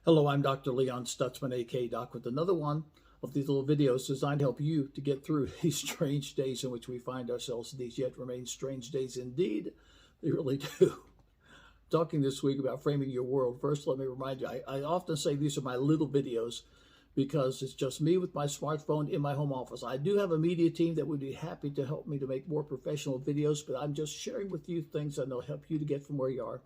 Hello, I'm Dr. Leon Stutzman, aka Doc, with another one of these little videos designed to help you to get through these strange days in which we find ourselves. These yet remain strange days indeed. They really do. Talking this week about framing your world. First, let me remind you, I often say these are my little videos because it's just me with my smartphone in my home office. I do have a media team that would be happy to help me to make more professional videos, but I'm just sharing with you things that will help you to get from where you are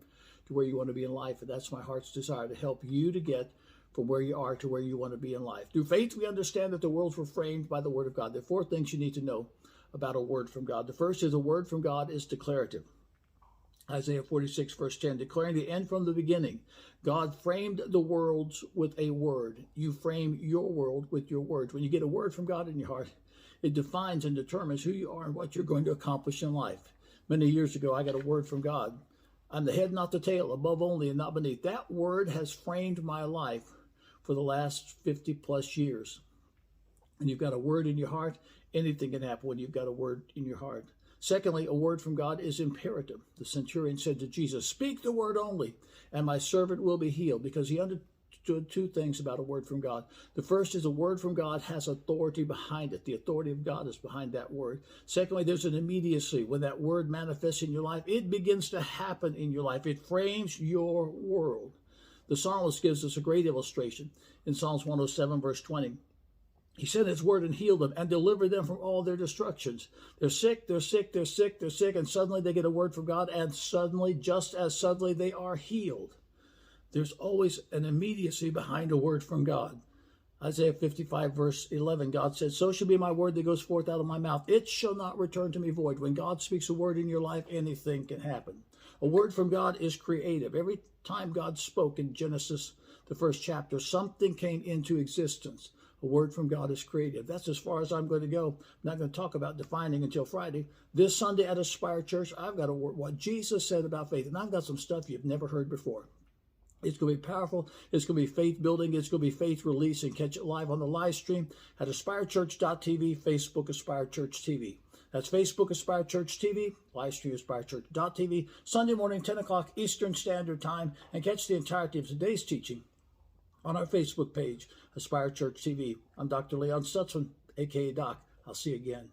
to where you want to be in life. And that's my heart's desire, to help you to get from where you are to where you want to be in life. Through faith, we understand that the worlds were framed by the Word of God. There are four things you need to know about a word from God. The first is a word from God is declarative. Isaiah 46, verse 10, declaring the end from the beginning. God framed the worlds with a word. You frame your world with your words. When you get a word from God in your heart, it defines and determines who you are and what you're going to accomplish in life. Many years ago, I got a word from God. I'm the head, not the tail, above only and not beneath. That word has framed my life for the last 50 plus years. And you've got a word in your heart, anything can happen when you've got a word in your heart. Secondly, a word from God is imperative. The centurion said to Jesus, "Speak the word only, and my servant will be healed," because he understood two things about a word from God. The first is a word from God has authority behind it. The authority of God is behind that word. Secondly, there's an immediacy. When that word manifests in your life, it begins to happen in your life. It frames your world. The psalmist gives us a great illustration in Psalms 107, verse 20. He sent his word and healed them and delivered them from all their destructions. They're sick, they're sick, they're sick, they're sick, and suddenly they get a word from God, and suddenly, just as suddenly, they are healed. There's always an immediacy behind a word from God. Isaiah 55, verse 11, God said, "So shall be my word that goes forth out of my mouth. It shall not return to me void." When God speaks a word in your life, anything can happen. A word from God is creative. Every time God spoke in Genesis, the first chapter, something came into existence. A word from God is creative. That's as far as I'm going to go. I'm not going to talk about defining until Friday. This Sunday at Aspire Church, I've got a word, what Jesus said about faith. And I've got some stuff you've never heard before. It's going to be powerful. It's going to be faith building. It's going to be faith releasing. Catch it live on the live stream at aspirechurch.tv, Facebook Aspire Church TV. That's Facebook Aspire Church TV, live stream aspirechurch.tv, Sunday morning, 10 o'clock Eastern Standard Time, and catch the entirety of today's teaching on our Facebook page, Aspire Church TV. I'm Dr. Leon Stutzman, aka Doc. I'll see you again.